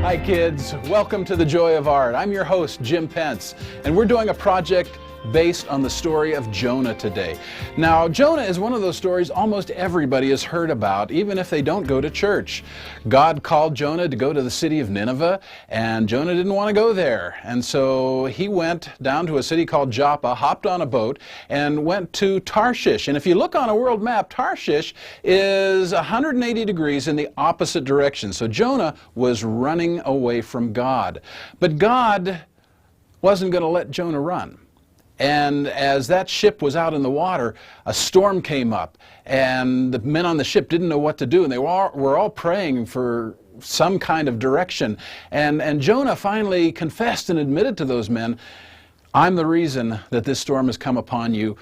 Hi kids, welcome to The Joy of Art. I'm your host, Jim Pence, and we're doing a project based on the story of Jonah today. Now, Jonah is one of those stories almost everybody has heard about, even if they don't go to church. God called Jonah to go to the city of Nineveh, and Jonah didn't want to go there. And so he went down to a city called Joppa, hopped on a boat, and went to Tarshish. And if you look on a world map, Tarshish is 180 degrees in the opposite direction. So Jonah was running away from God. But God wasn't going to let Jonah run. And as that ship was out in the water, a storm came up, and the men on the ship didn't know what to do, and they were all praying for some kind of direction. And Jonah finally confessed and admitted to those men, "I'm the reason that this storm has come upon you.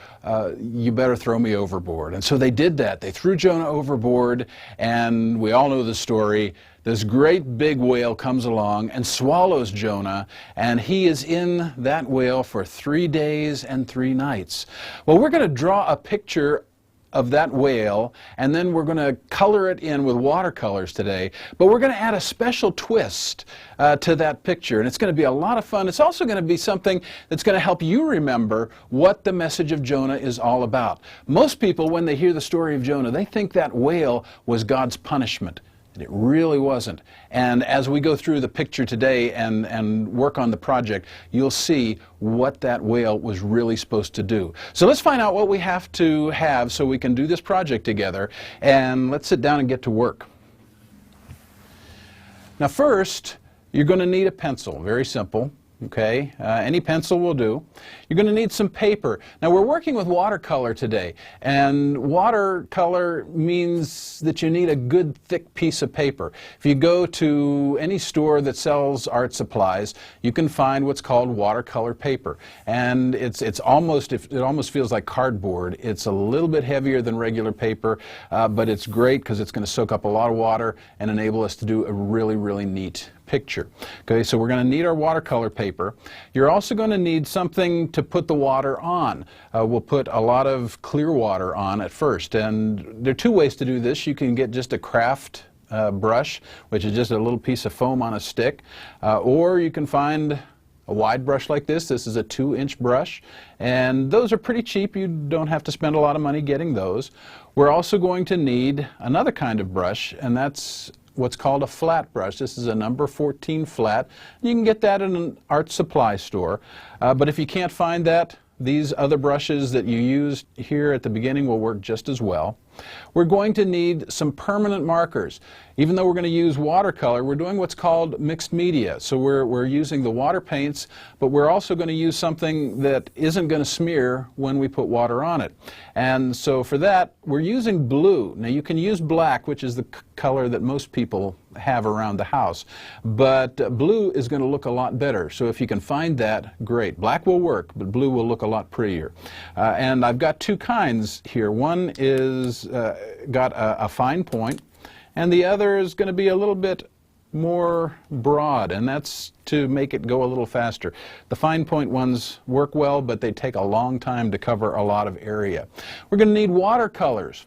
You better throw me overboard." And so they did that. They threw Jonah overboard, and we all know the story. This great big whale comes along and swallows Jonah, and he is in that whale for 3 days and 3 nights. Well, we're going to draw a picture of that whale, and then we're going to color it in with watercolors today. But we're going to add a special twist to that picture, and it's going to be a lot of fun. It's also going to be something that's going to help you remember what the message of Jonah is all about. Most people, when they hear the story of Jonah, they think that whale was God's punishment. And it really wasn't. And as we go through the picture today and work on the project, you'll see what that whale was really supposed to do. So let's find out what we have to have so we can do this project together. And let's sit down and get to work. Now first, you're going to need a pencil. Very simple. Okay, any pencil will do. You're going to need some paper. Now we're working with watercolor today, and watercolor means that you need a good thick piece of paper. If you go to any store that sells art supplies, you can find what's called watercolor paper, and it almost feels like cardboard. It's a little bit heavier than regular paper, but it's great because it's going to soak up a lot of water and enable us to do a really neat picture. Okay, so we're going to need our watercolor paper. You're also going to need something to put the water on. We'll put a lot of clear water on at first, and there are 2 ways to do this. You can get just a craft brush, which is just a little piece of foam on a stick, or you can find a wide brush like this. This is a 2-inch brush, and those are pretty cheap. You don't have to spend a lot of money getting those. We're also going to need another kind of brush, and that's what's called a flat brush. This is a number 14 flat. You can get that in an art supply store. But if you can't find that, these other brushes that you used here at the beginning will work just as well. We're going to need some permanent markers. Even though we're going to use watercolor, we're doing what's called mixed media. So we're using the water paints, but we're also going to use something that isn't going to smear when we put water on it. And so for that, we're using blue. Now you can use black, which is the color that most people have around the house, but blue is going to look a lot better. So if you can find that, great. Black will work, but blue will look a lot prettier. And I've got 2 kinds here. One is got a fine point, and the other is going to be a little bit more broad, and that's to make it go a little faster. The fine point ones work well, but they take a long time to cover a lot of area. We're going to need watercolors.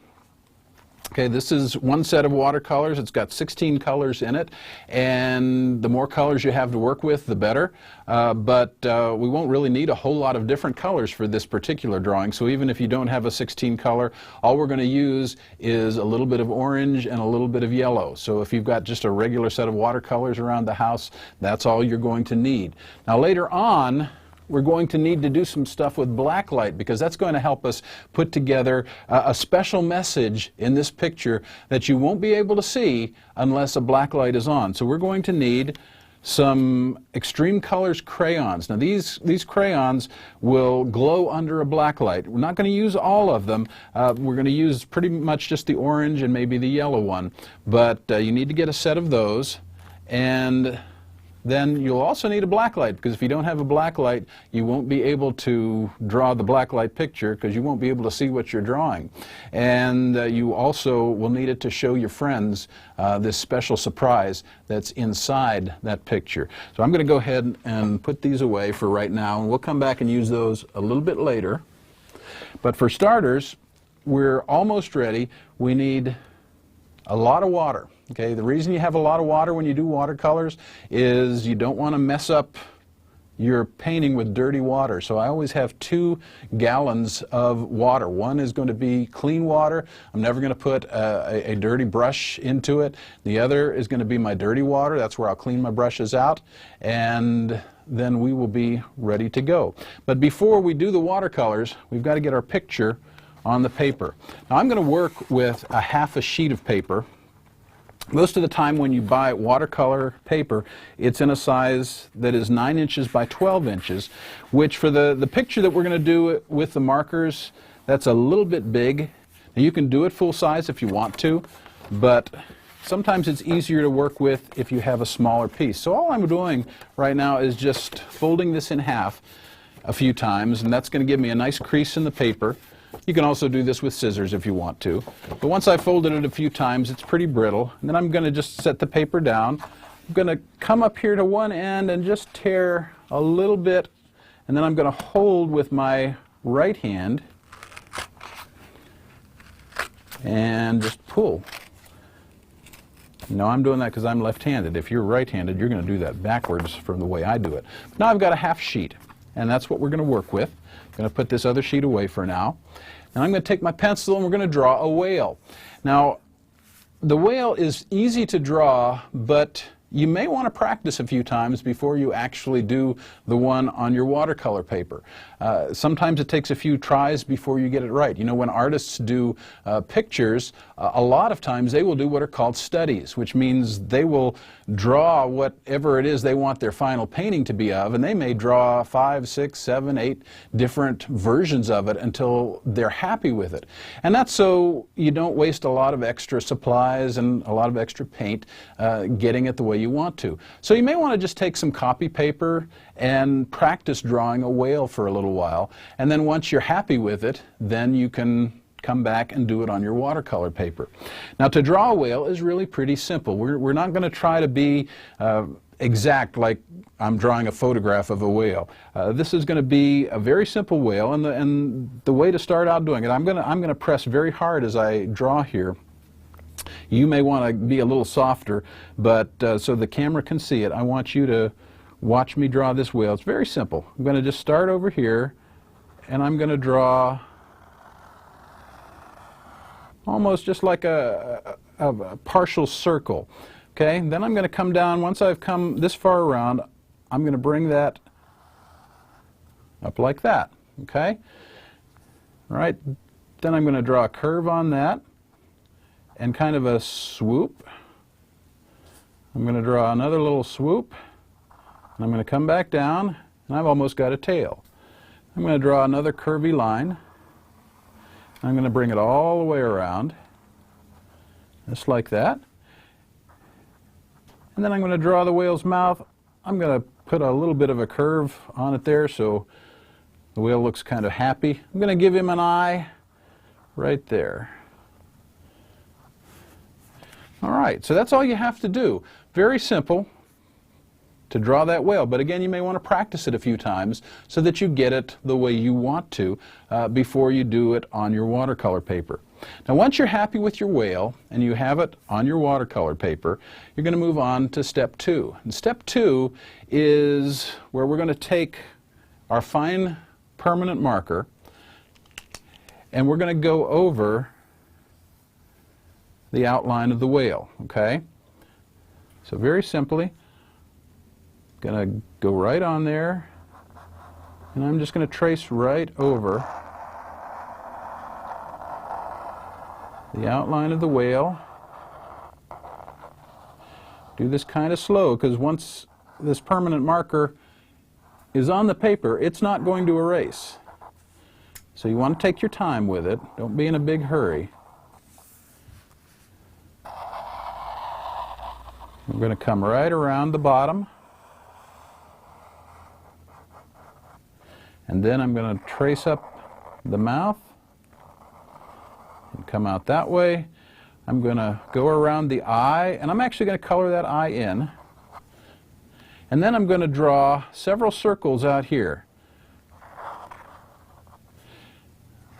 Okay, this is one set of watercolors. It's got 16 colors in it, and the more colors you have to work with, the better. But we won't really need a whole lot of different colors for this particular drawing. So even if you don't have a 16 color, all we're going to use is a little bit of orange and a little bit of yellow. So if you've got just a regular set of watercolors around the house, that's all you're going to need. Now later on, we're going to need to do some stuff with black light, because that's going to help us put together a special message in this picture that you won't be able to see unless a black light is on. So we're going to need some Extreme Colors crayons. Now these crayons will glow under a black light. We're not going to use all of them. We're going to use pretty much just the orange and maybe the yellow one. But you need to get a set of those, and then you'll also need a black light, because if you don't have a black light, you won't be able to draw the black light picture, because you won't be able to see what you're drawing. And you also will need it to show your friends this special surprise that's inside that picture. So I'm going to go ahead and put these away for right now, and we'll come back and use those a little bit later. But for starters, we're almost ready. We need a lot of water. Okay, the reason you have a lot of water when you do watercolors is you don't want to mess up your painting with dirty water. So I always have 2 gallons of water. One is going to be clean water. I'm never going to put a dirty brush into it. The other is going to be my dirty water. That's where I'll clean my brushes out, and then we will be ready to go. But before we do the watercolors, we've got to get our picture on the paper. Now I'm going to work with a half a sheet of paper. Most of the time when you buy watercolor paper, it's in a size that is 9 inches by 12 inches, which for the picture that we're going to do with the markers, that's a little bit big. Now you can do it full size if you want to, but sometimes it's easier to work with if you have a smaller piece. So all I'm doing right now is just folding this in half a few times, and that's going to give me a nice crease in the paper. You can also do this with scissors if you want to. But once I've folded it a few times, it's pretty brittle. And then I'm going to just set the paper down. I'm going to come up here to one end and just tear a little bit. And then I'm going to hold with my right hand and just pull. Now I'm doing that because I'm left-handed. If you're right-handed, you're going to do that backwards from the way I do it. Now I've got a half sheet, and that's what we're going to work with. I'm going to put this other sheet away for now. And I'm going to take my pencil and we're going to draw a whale. Now, the whale is easy to draw, but you may want to practice a few times before you actually do the one on your watercolor paper. Sometimes it takes a few tries before you get it right. You know, when artists do pictures, a lot of times they will do what are called studies, which means they will draw whatever it is they want their final painting to be of, and they may draw 5, 6, 7, 8 different versions of it until they're happy with it. And that's so you don't waste a lot of extra supplies and a lot of extra paint getting it the way you want to. So you may want to just take some copy paper and practice drawing a whale for a little while, and then once you're happy with it, then you can come back and do it on your watercolor paper. Now, to draw a whale is really pretty simple. We're not going to try to be exact like I'm drawing a photograph of a whale. This is going to be a very simple whale, and the way to start out doing it, I'm going to press very hard as I draw here. You may want to be a little softer, but so the camera can see it, I want you to watch me draw this whale. It's very simple. I'm going to just start over here, and I'm going to draw almost just like a partial circle. Okay, then I'm going to come down. Once I've come this far around, I'm going to bring that up like that. Okay, all right, then I'm going to draw a curve on that and kind of a swoop. I'm going to draw another little swoop, and I'm going to come back down, and I've almost got a tail. I'm going to draw another curvy line. I'm going to bring it all the way around, just like that. And then I'm going to draw the whale's mouth. I'm going to put a little bit of a curve on it there so the whale looks kind of happy. I'm going to give him an eye right there. All right, so that's all you have to do. Very simple to draw that whale, but again, you may want to practice it a few times so that you get it the way you want to before you do it on your watercolor paper. Now, once you're happy with your whale and you have it on your watercolor paper, you're going to move on to step 2. And step 2 is where we're going to take our fine permanent marker and we're going to go over the outline of the whale. Okay? So very simply, going to go right on there, and I'm just going to trace right over the outline of the whale. Do this kind of slow, because once this permanent marker is on the paper, it's not going to erase. So you want to take your time with it. Don't be in a big hurry. We're going to come right around the bottom. And then I'm going to trace up the mouth and come out that way. I'm going to go around the eye, and I'm actually going to color that eye in. And then I'm going to draw several circles out here.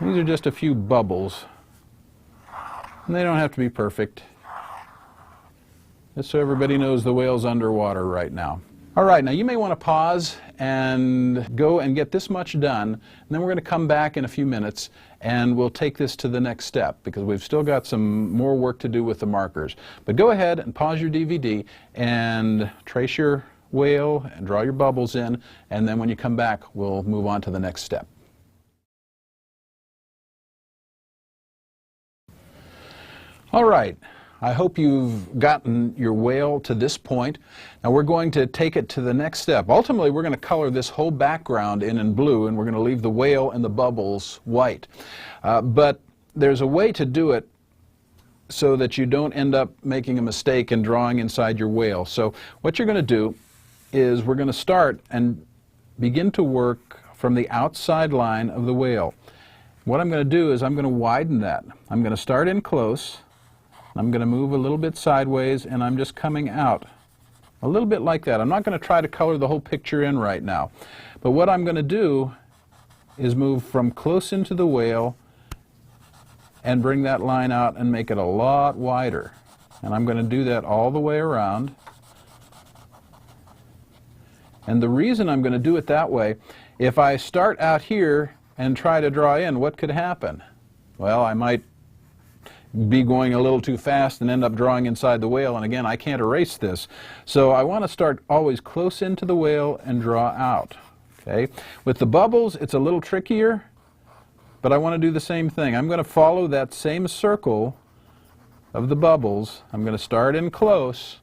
These are just a few bubbles, and they don't have to be perfect. just so everybody knows the whale's underwater right now. All right, now you may want to pause and go and get this much done, and then we're going to come back in a few minutes and we'll take this to the next step because we've still got some more work to do with the markers. But go ahead and pause your DVD and trace your whale and draw your bubbles in, and then when you come back we'll move on to the next step. All right. I hope you've gotten your whale to this point. Now we're going to take it to the next step. Ultimately, we're going to color this whole background in blue, and we're going to leave the whale and the bubbles white. But there's a way to do it so that you don't end up making a mistake and drawing inside your whale. So what you're going to do is we're going to start and begin to work from the outside line of the whale. What I'm going to do is I'm going to widen that. I'm going to start in close. I'm going to move a little bit sideways, and I'm just coming out a little bit like that. I'm not going to try to color the whole picture in right now. But what I'm going to do is move from close into the whale and bring that line out and make it a lot wider. And I'm going to do that all the way around. And the reason I'm going to do it that way, if I start out here and try to draw in, what could happen? Well, I might be going a little too fast and end up drawing inside the whale, and again, I can't erase this. So I want to start always close into the whale and draw out. Okay? With the bubbles, it's a little trickier, but I want to do the same thing. I'm going to follow that same circle of the bubbles. I'm going to start in close,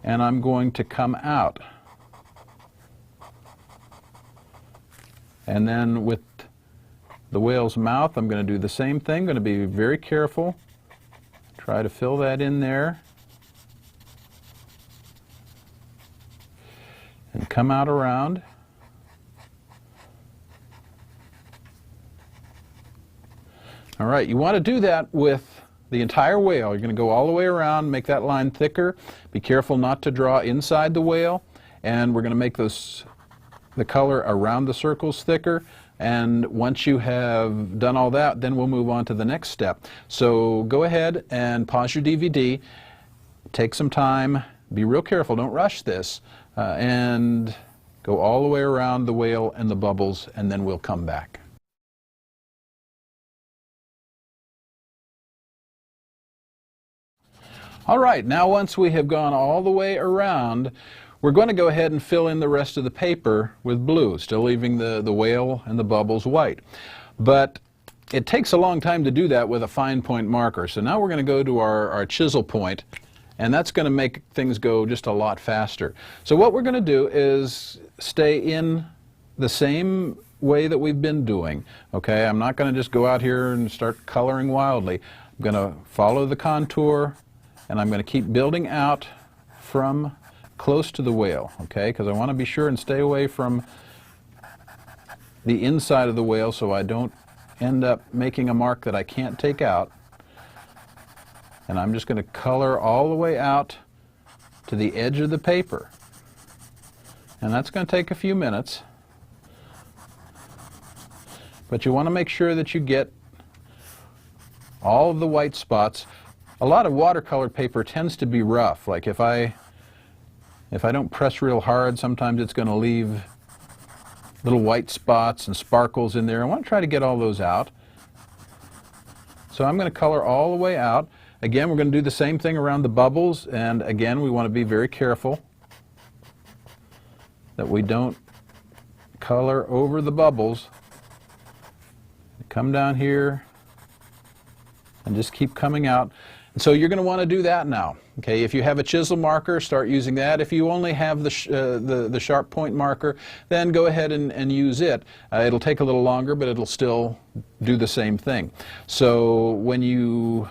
and I'm going to come out. And then with the whale's mouth, I'm going to do the same thing. Going to be very careful. Try to fill that in there. And come out around. All right, you want to do that with the entire whale. You're going to go all the way around, make that line thicker. Be careful not to draw inside the whale. And we're going to make the color around the circles thicker. And once you have done all that, then we'll move on to the next step. So go ahead and pause your DVD, take some time, be real careful, don't rush this, and go all the way around the whale and the bubbles, and then we'll come back. All right, now once we have gone all the way around, we're going to go ahead and fill in the rest of the paper with blue, still leaving the whale and the bubbles white. But it takes a long time to do that with a fine point marker. So now we're going to go to our chisel point, and that's going to make things go just a lot faster. So what we're going to do is stay in the same way that we've been doing. Okay, I'm not going to just go out here and start coloring wildly. I'm going to follow the contour, and I'm going to keep building out from close to the whale, okay, because I want to be sure and stay away from the inside of the whale so I don't end up making a mark that I can't take out. And I'm just going to color all the way out to the edge of the paper. And that's going to take a few minutes. But you want to make sure that you get all of the white spots. A lot of watercolor paper tends to be rough. Like if I don't press real hard, sometimes it's going to leave little white spots and sparkles in there. I want to try to get all those out. So I'm going to color all the way out. Again, we're going to do the same thing around the bubbles, and again, we want to be very careful that we don't color over the bubbles. Come down here and just keep coming out. So you're going to want to do that now. Okay, if you have a chisel marker, start using that. If you only have the sharp point marker, then go ahead and use it. It'll take a little longer, but it'll still do the same thing. So when you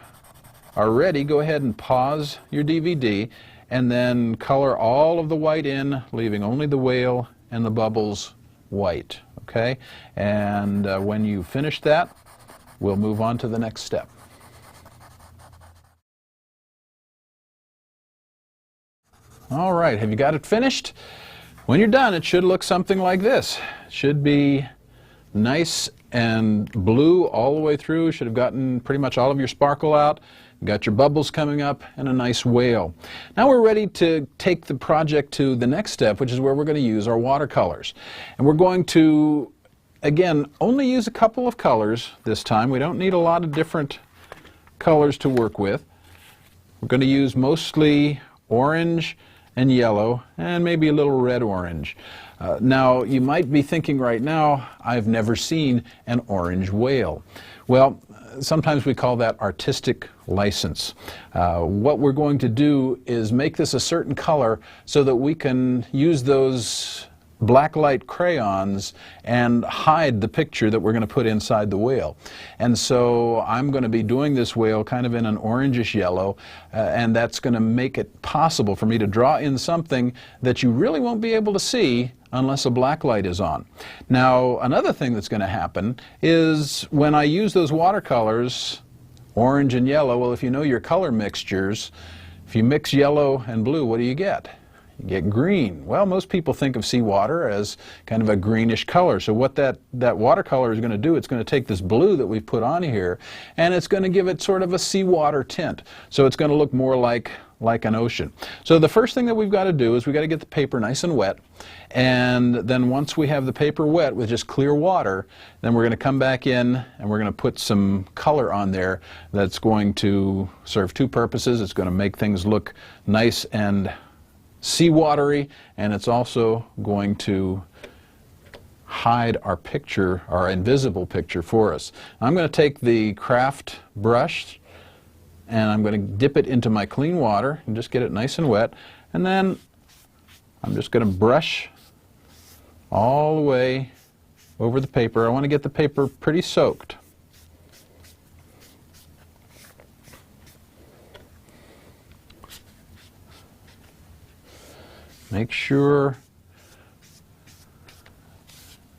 are ready, go ahead and pause your DVD and then color all of the white in, leaving only the whale and the bubbles white. Okay, and when you finish that, we'll move on to the next step. All right, have you got it finished? When you're done, it should look something like this. It should be nice and blue all the way through. Should have gotten pretty much all of your sparkle out. You got your bubbles coming up and a nice whale. Now we're ready to take the project to the next step, which is where we're going to use our watercolors. And we're going to, again, only use a couple of colors this time. We don't need a lot of different colors to work with. We're going to use mostly orange and yellow and maybe a little red-orange. Now you might be thinking right now, I've never seen an orange whale. Well, sometimes we call that artistic license. What we're going to do is make this a certain color so that we can use those blacklight crayons and hide the picture that we're going to put inside the whale. And so I'm going to be doing this whale kind of in an orangish yellow, and that's going to make it possible for me to draw in something that you really won't be able to see unless a black light is on. Now, another thing that's going to happen is when I use those watercolors, orange and yellow, well, if you know your color mixtures, if you mix yellow and blue, what do you get? You get green. Well, most people think of seawater as kind of a greenish color. So what that watercolor is going to do, it's going to take this blue that we've put on here, and it's going to give it sort of a seawater tint. So it's going to look more like an ocean. So the first thing that we've got to do is we've got to get the paper nice and wet, and then once we have the paper wet with just clear water, then we're going to come back in and we're going to put some color on there that's going to serve two purposes. It's going to make things look nice and seawatery, and it's also going to hide our picture, our invisible picture for us. I'm going to take the craft brush and I'm going to dip it into my clean water and just get it nice and wet, and then I'm just going to brush all the way over the paper. I want to get the paper pretty soaked. Make sure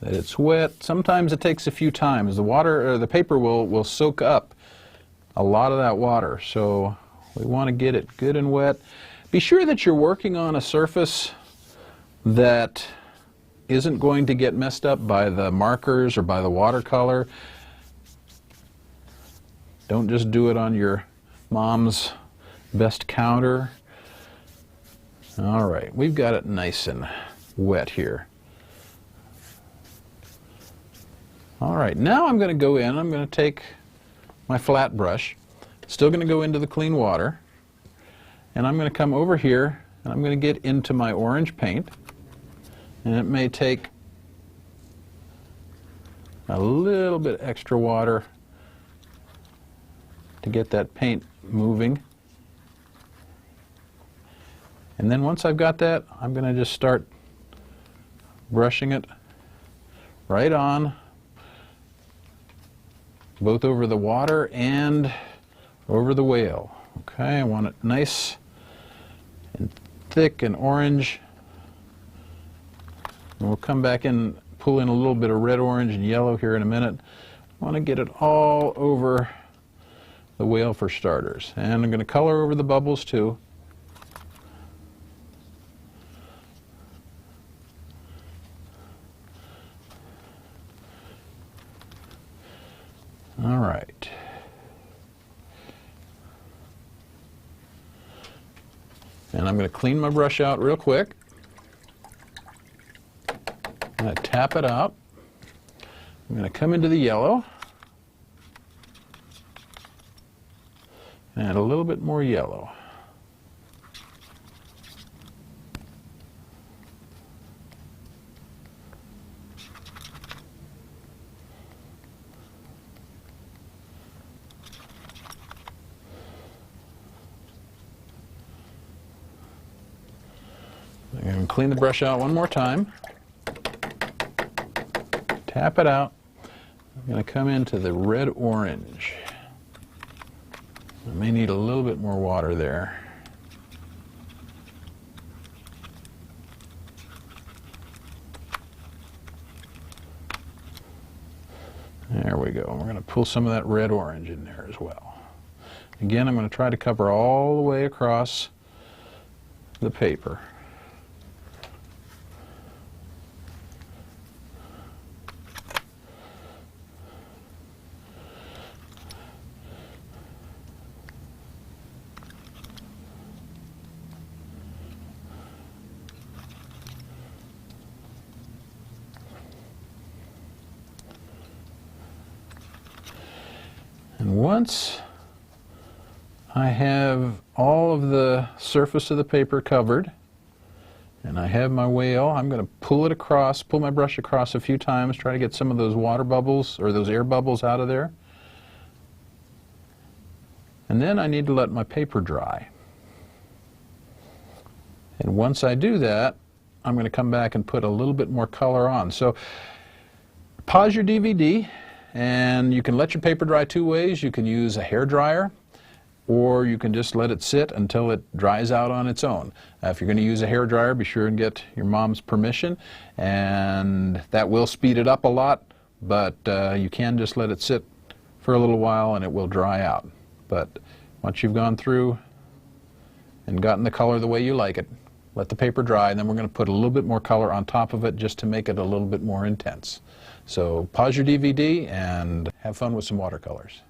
that it's wet. Sometimes it takes a few times. The water or the paper will soak up a lot of that water, so we want to get it good and wet. Be sure that you're working on a surface that isn't going to get messed up by the markers or by the watercolor. Don't just do it on your mom's best counter. All right, we've got it nice and wet here. All right, now I'm going to go in, I'm going to take my flat brush, still going to go into the clean water, and I'm going to come over here and I'm going to get into my orange paint, and it may take a little bit extra water to get that paint moving. And then once I've got that, I'm going to just start brushing it right on, both over the water and over the whale. Okay, I want it nice and thick and orange. And we'll come back in, pull in a little bit of red, orange, and yellow here in a minute. I want to get it all over the whale for starters. And I'm going to color over the bubbles too. All right. And I'm going to clean my brush out real quick. I'm going to tap it out. I'm going to come into the yellow. And a little bit more yellow. I'm going to clean the brush out one more time. Tap it out. I'm going to come into the red-orange. I may need a little bit more water there. There we go. We're going to pull some of that red-orange in there as well. Again, I'm going to try to cover all the way across the paper. And once I have all of the surface of the paper covered, and I have my whale, I'm going to pull it across, pull my brush across a few times, try to get some of those water bubbles or those air bubbles out of there. And then I need to let my paper dry. And once I do that, I'm going to come back and put a little bit more color on. So pause your DVD, and you can let your paper dry two ways. You can use a hair dryer, or you can just let it sit until it dries out on its own. If you're going to use a hair dryer, be sure and get your mom's permission, and that will speed it up a lot, but you can just let it sit for a little while and it will dry out. But once you've gone through and gotten the color the way you like it, let the paper dry, and then we're going to put a little bit more color on top of it just to make it a little bit more intense. So pause your DVD and have fun with some watercolors.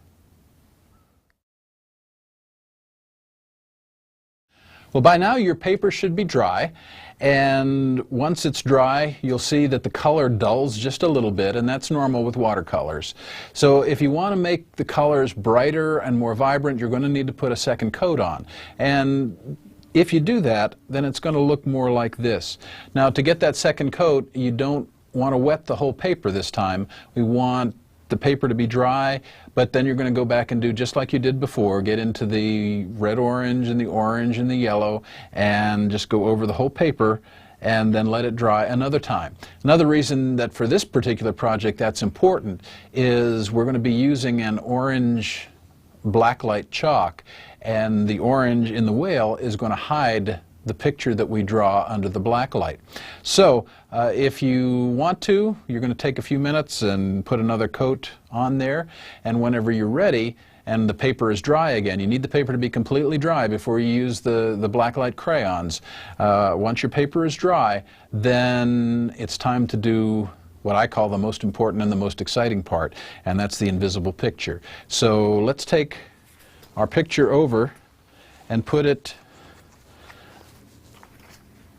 Well, by now your paper should be dry, and once it's dry, you'll see that the color dulls just a little bit, and that's normal with watercolors. So if you want to make the colors brighter and more vibrant, you're going to need to put a second coat on. And if you do that, then it's going to look more like this. Now, to get that second coat, you don't want to wet the whole paper this time. We want the paper to be dry, but then you're going to go back and do just like you did before, get into the red-orange and the yellow, and just go over the whole paper and then let it dry another time. Another reason that for this particular project that's important is we're going to be using an orange blacklight chalk, and the orange in the whale is going to hide the picture that we draw under the black light. So if you want to, you're going to take a few minutes and put another coat on there, and whenever you're ready and the paper is dry again, you need the paper to be completely dry before you use the blacklight crayons. Once your paper is dry, then it's time to do what I call the most important and the most exciting part, and that's the invisible picture. So let's take our picture over and put it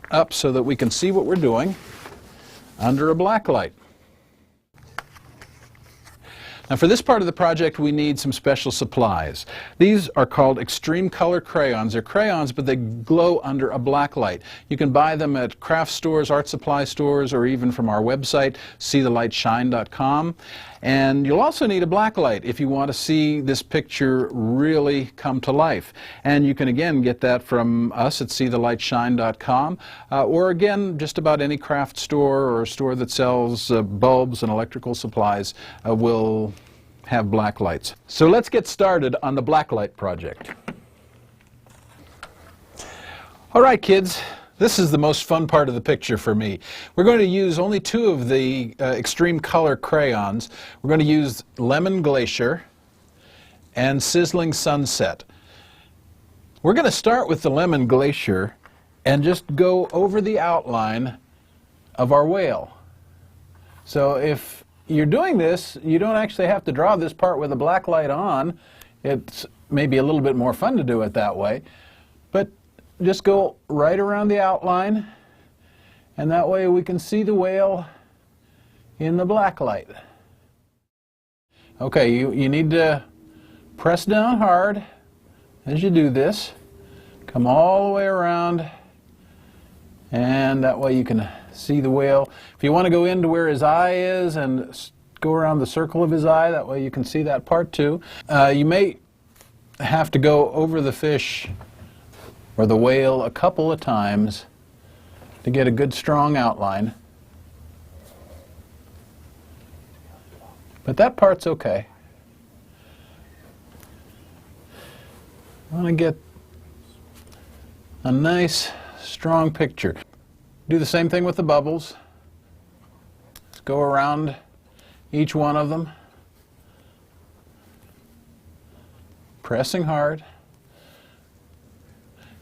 up so that we can see what we're doing under a black light. Now, for this part of the project, we need some special supplies. These are called extreme color crayons. They're crayons, but they glow under a black light. You can buy them at craft stores, art supply stores, or even from our website, seethelightshine.com. And you'll also need a black light if you want to see this picture really come to life. And you can again get that from us at seethelightshine.com, or again, just about any craft store or store that sells bulbs and electrical supplies will have black lights. So let's get started on the black light project. All right, kids. This is the most fun part of the picture for me. We're going to use only two of the extreme color crayons. We're going to use Lemon Glacier and Sizzling Sunset. We're going to start with the Lemon Glacier and just go over the outline of our whale. So if you're doing this, you don't actually have to draw this part with a black light on. It's maybe a little bit more fun to do it that way. But just go right around the outline, and that way we can see the whale in the black light. Okay, you need to press down hard as you do this. Come all the way around, and that way you can see the whale. If you want to go into where his eye is and go around the circle of his eye, that way you can see that part too. You may have to go over the fish or the whale a couple of times to get a good strong outline. But that part's okay. I want to get a nice strong picture. Do the same thing with the bubbles. Just go around each one of them, pressing hard.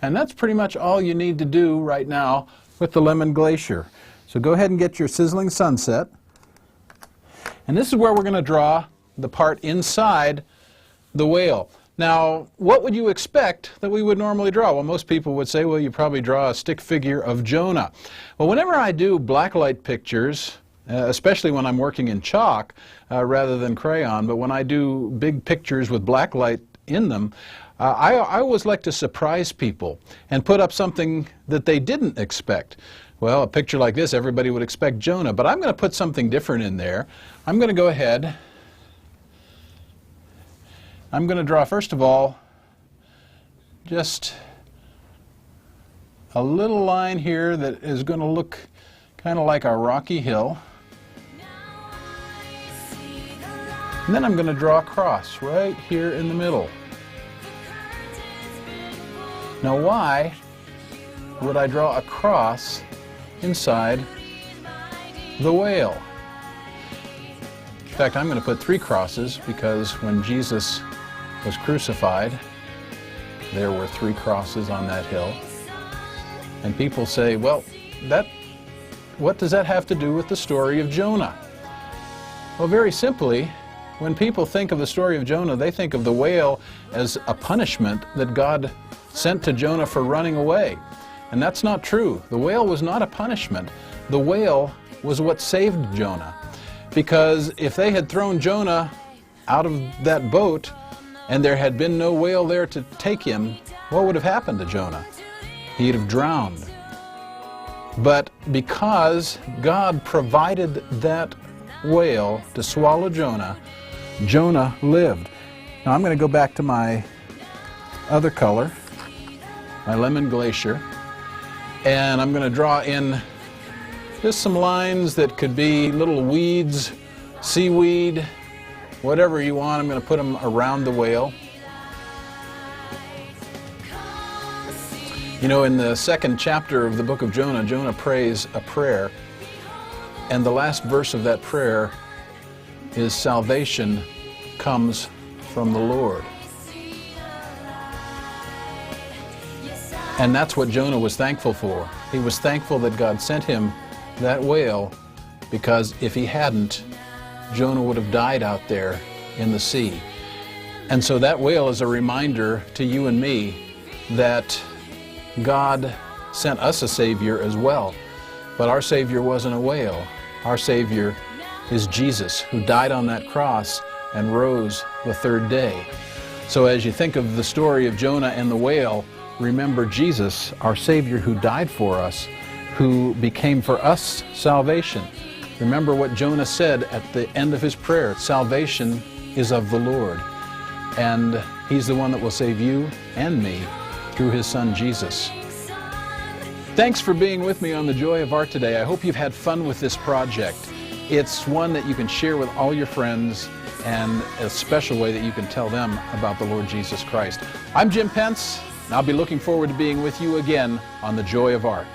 And that's pretty much all you need to do right now with the Lemon Glacier. So go ahead and get your Sizzling Sunset. And this is where we're going to draw the part inside the whale. Now, what would you expect that we would normally draw? Well, most people would say, well, you probably draw a stick figure of Jonah. Well, whenever I do blacklight pictures especially when I'm working in chalk rather than crayon. But when I do big pictures with black light in them, I always like to surprise people and put up something that they didn't expect. Well, a picture like this, everybody would expect Jonah, but I'm going to put something different in there. I'm going to go ahead. I'm going to draw, first of all, just a little line here that is going to look kind of like a rocky hill. And then I'm going to draw a cross right here in the middle. Now, why would I draw a cross inside the whale? In fact, I'm going to put 3 crosses, because when Jesus was crucified, there were 3 crosses on that hill. And people say, well, what does that have to do with the story of Jonah? Well, very simply, when people think of the story of Jonah, they think of the whale as a punishment that God sent to Jonah for running away. And that's not true. The whale was not a punishment. The whale was what saved Jonah. Because if they had thrown Jonah out of that boat and there had been no whale there to take him, what would have happened to Jonah? He'd have drowned. But because God provided that whale to swallow Jonah, Jonah lived. Now I'm going to go back to my other color, my lemon glacier, and I'm going to draw in just some lines that could be little weeds, seaweed, whatever you want. I'm going to put them around the whale. You know, in the 2nd chapter of the book of Jonah, Jonah prays a prayer, and the last verse of that prayer is, salvation comes from the Lord. And that's what Jonah was thankful for. He was thankful that God sent him that whale, because if he hadn't, Jonah would have died out there in the sea. And so that whale is a reminder to you and me that God sent us a Savior as well. But our Savior wasn't a whale. Our Savior is Jesus, who died on that cross and rose the 3rd day. So as you think of the story of Jonah and the whale, remember Jesus, our Savior, who died for us, who became for us salvation. Remember what Jonah said at the end of his prayer, salvation is of the Lord. And He's the one that will save you and me through His Son Jesus. Thanks for being with me on The Joy of Art today. I hope you've had fun with this project. It's one that you can share with all your friends, and a special way that you can tell them about the Lord Jesus Christ. I'm Jim Pence, and I'll be looking forward to being with you again on The Joy of Art.